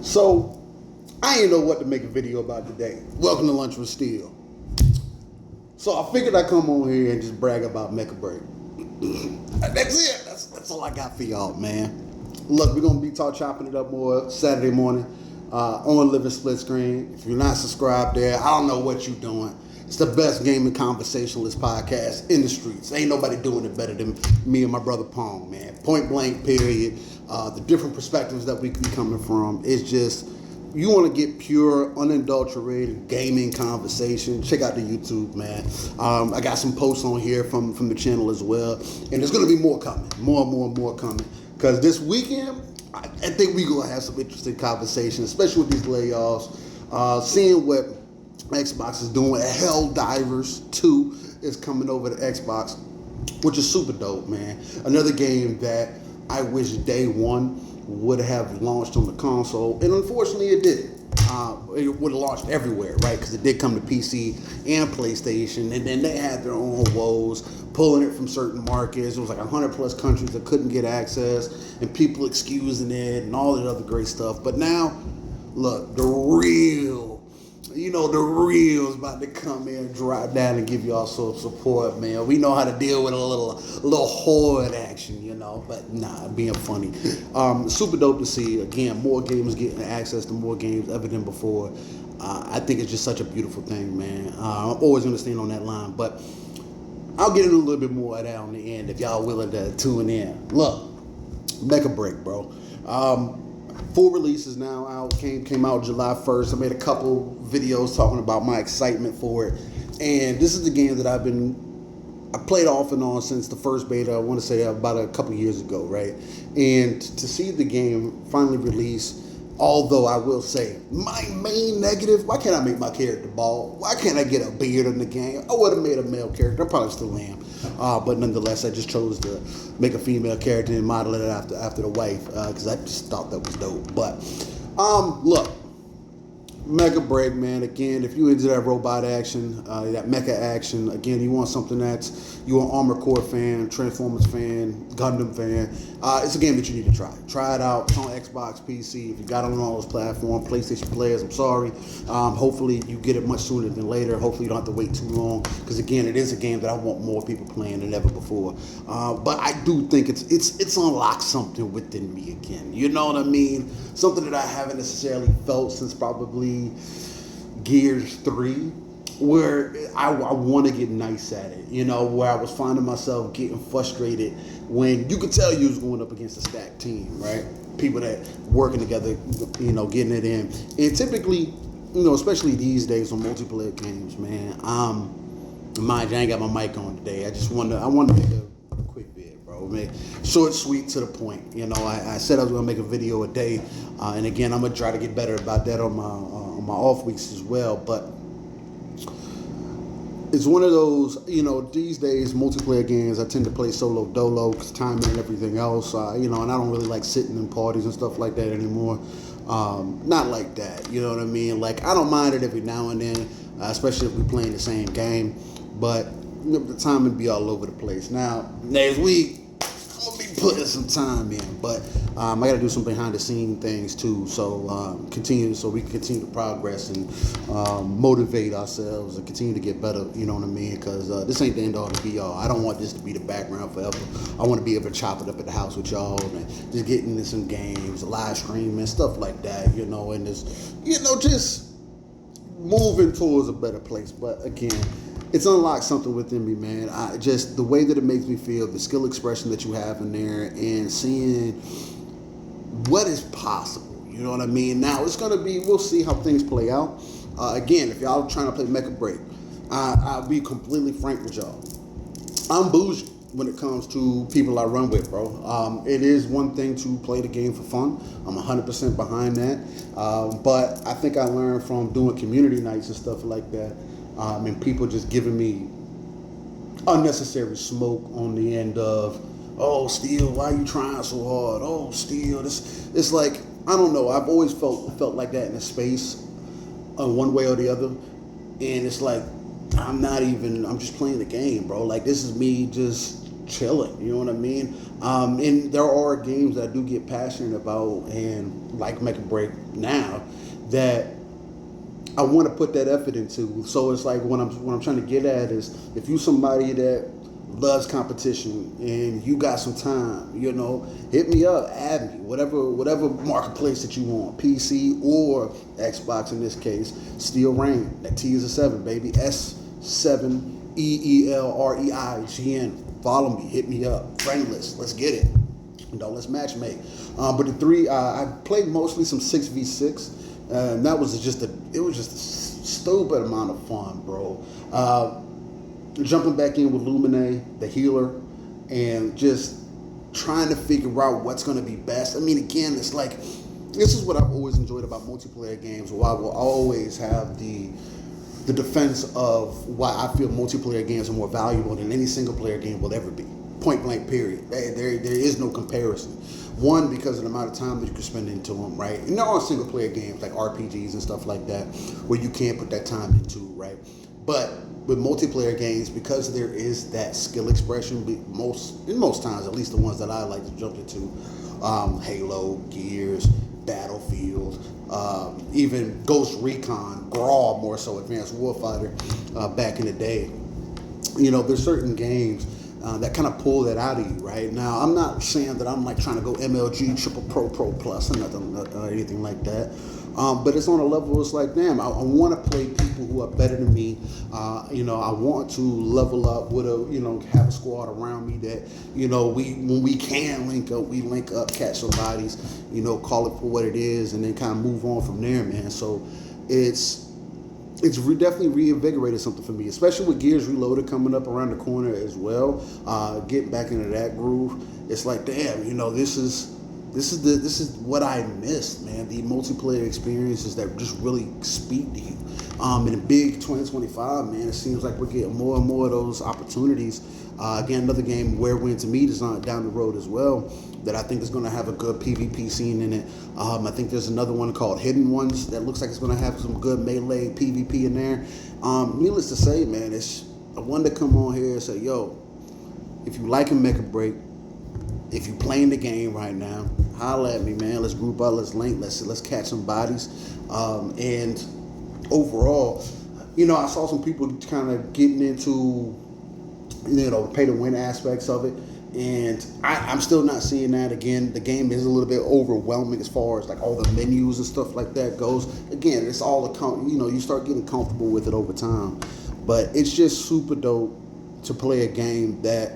So, I ain't know what to make a video about today. Welcome to Lunch with Steel. So I figured I'd come on here and just brag about Mecha BREAK. That's it. That's all I got for y'all, man. Look, we're going to be chopping it up more Saturday morning on Living SplitScreen. If you're not subscribed there, I don't know what you're doing. It's the best gaming conversationalist podcast in the streets. Ain't nobody doing it better than me and my brother Pong, man. Point blank, period. The different perspectives that we can be coming from. It's just, you want to get pure, unadulterated gaming conversation, check out the YouTube, man. I got some posts on here from the channel as well. And there's going to be more coming. More coming. Because this weekend, I think we're going to have some interesting conversations, especially with these layoffs. Seeing what Xbox is doing. Helldivers 2 is coming over to Xbox, which is super dope, man. Another game that I wish day one would have launched on the console, and unfortunately it didn't. It would have launched everywhere, right? Because it did come to PC and PlayStation, and then they had their own woes, pulling it from certain markets. It was like 100 plus countries that couldn't get access, and people excusing it, and all that other great stuff. But now, look, the real is about to come in, drop down, and give y'all some support, man. We know how to deal with a little horde action, but nah, being funny. Super dope to see, again, more gamers getting access to more games ever than before. I think it's just such a beautiful thing, man. I'm always going to stand on that line, but I'll get into a little bit more of that on the end if y'all willing to tune in. Look, Mecha BREAK, bro. Full release is now out. Came out July 1st. I made a couple videos talking about my excitement for it. And this is the game that I played off and on since the first beta, I want to say about a couple years ago, right? And to see the game finally release, although I will say, my main negative, why can't I make my character bald? Why can't I get a beard in the game? I would have made a male character. I probably still am. But nonetheless, I just chose to make a female character and model it after the wife because I just thought that was dope. But look, Mecha BREAK, man. Again, if you into that robot action, that mecha action, again, you want something you're an Armored Core fan, Transformers fan, Gundam fan. It's a game that you need to try. Try it out. It's on Xbox, PC. If you got it on all those platforms, PlayStation players, I'm sorry. Hopefully you get it much sooner than later. Hopefully you don't have to wait too long. Because again, it is a game that I want more people playing than ever before. But I do think it's unlocked something within me again. You know what I mean? Something that I haven't necessarily felt since probably Gears 3. Where I want to get nice at it, where I was finding myself getting frustrated when you could tell you was going up against a stacked team, right? People that working together, getting it in. And typically, especially these days on multiplayer games, man, mind you, I ain't got my mic on today. I want to make a quick vid, bro. Short, sweet, to the point. I said I was going to make a video a day, and again, I'm going to try to get better about that on my off weeks as well, but it's one of those, these days, multiplayer games, I tend to play solo dolo because timing and everything else, and I don't really like sitting in parties and stuff like that anymore. Not like that, you know what I mean? Like, I don't mind it every now and then, especially if we're playing the same game, but the timing be all over the place. Now, next week, I'm going to be putting some time in, but I got to do some behind the scene things too, so we can continue to progress and motivate ourselves and continue to get better, you know what I mean? Because this ain't the end all to be all. I don't want this to be the background forever. I want to be able to chop it up at the house with y'all and just get into some games, live streaming, stuff like that, and just moving towards a better place. But again, it's unlocked something within me, man. Just the way that it makes me feel, the skill expression that you have in there, and seeing what is possible. You know what I mean? Now, we'll see how things play out. Again, if y'all are trying to play Mecha BREAK, I'll be completely frank with y'all. I'm bougie when it comes to people I run with, bro. It is one thing to play the game for fun. I'm 100% behind that. But I think I learned from doing community nights and stuff like that, and people just giving me unnecessary smoke on the end of, oh, Steel, why are you trying so hard? Oh, Steel, it's like, I don't know. I've always felt like that in a space, one way or the other. And it's like, I'm just playing the game, bro. Like, this is me just chilling. You know what I mean? And there are games that I do get passionate about, and like Mecha BREAK now, that I want to put that effort into. So it's like what I'm trying to get at is, if you somebody that loves competition and you got some time, you know, hit me up, add me, whatever marketplace that you want, PC or Xbox in this case. Steel Rain. That T is a 7, baby. S7EELREIGN. Follow me, hit me up, friend list. Let's get it. Let's match make. But the 3, I played mostly some 6v6. And that was just a stupid amount of fun, bro. Jumping back in with Lumine, the healer, and just trying to figure out what's going to be best. I mean, again, it's like, this is what I've always enjoyed about multiplayer games, where I will always have the defense of why I feel multiplayer games are more valuable than any single player game will ever be. Point blank, period. There is no comparison. One, because of the amount of time that you can spend into them, right? And there are single player games like RPGs and stuff like that where you can't put that time into, right? But with multiplayer games, because there is that skill expression, most times, at least the ones that I like to jump into, Halo, Gears, Battlefield, even Ghost Recon, Grawl, more so Advanced Warfighter, back in the day. You know, there's certain games that kind of pull that out of you, right? Now, I'm not saying that I'm like trying to go MLG, Triple Pro, Pro Plus, or nothing, anything like that. But it's on a level, it's like, damn, I want to play people who are better than me. You know, I want to level up with have a squad around me that, you know, when we can link up, we link up, catch some bodies, you know, call it for what it is, and then kind of move on from there, man. So it's definitely reinvigorated something for me, especially with Gears Reloaded coming up around the corner as well. Getting back into that groove, it's like, damn, you know, this is what I missed, man. The multiplayer experiences that just really speak to you. In a big 2025, man, it seems like we're getting more and more of those opportunities. Again, another game, Where Win to Me, down the road as well, that I think is going to have a good PvP scene in it. I think there's another one called Hidden Ones that looks like it's going to have some good melee PvP in there. Needless to say, man, I wanted to come on here and say, yo, if you like a Mecha BREAK, if you playing the game right now, holla at me, man. Let's group up, let's link, let's catch some bodies. And overall, you know, I saw some people kind of getting into, you know, pay to win aspects of it. And I'm still not seeing that. Again, the game is a little bit overwhelming as far as like all the menus and stuff like that goes. Again, it's all you know, you start getting comfortable with it over time. But it's just super dope to play a game that,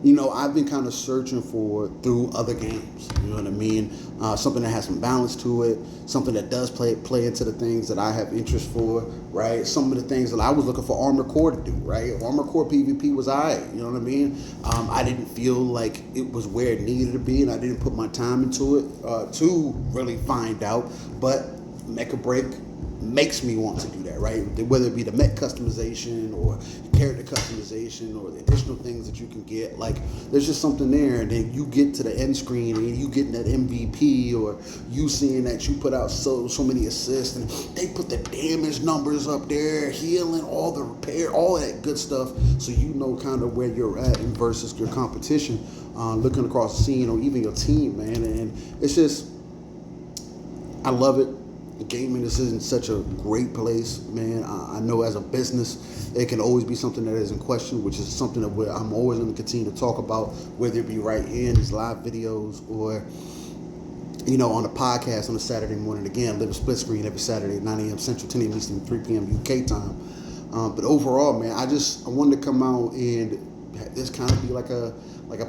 you know, I've been kind of searching for through other games. You know what I mean? Something that has some balance to it, something that does play into the things that I have interest for, right? Some of the things that I was looking for Armored Core to do, right? Armored Core PvP was you know what I mean? I didn't feel like it was where it needed to be, and I didn't put my time into it to really find out. But Mecha BREAK makes me want to do that, right? Whether it be the mech customization or character customization or the additional things that you can get, like there's just something there. And then you get to the end screen and you getting that MVP, or you seeing that you put out so many assists and they put the damage numbers up there, healing, all the repair, all that good stuff, so you know kind of where you're at versus your competition, looking across the scene, or even your team, man. And it's just, I love it. Gaming is in such a great place, man. I know as a business, it can always be something that is in question, which is something that I'm always going to continue to talk about, whether it be right in these live videos or, you know, on a podcast on a Saturday morning. Again, Living SplitScreen every Saturday at 9 a.m. Central, 10 a.m. Eastern, 3 p.m. UK time. But overall, man, I wanted to come out and this kind of be like a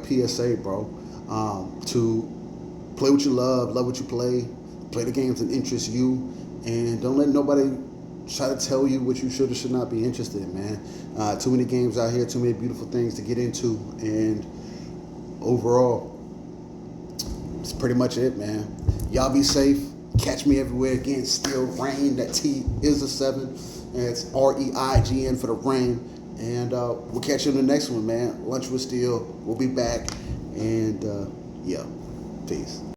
PSA, bro, to play what you love what you play the games that interest you, and don't let nobody try to tell you what you should or should not be interested in, man. Too many games out here, too many beautiful things to get into, and overall, it's pretty much it, man. Y'all be safe. Catch me everywhere. Again, Steel Rain. That T is a 7, and it's REIGN for the rain. And we'll catch you in the next one, man. Lunch with Steel. We'll be back, and yeah, peace.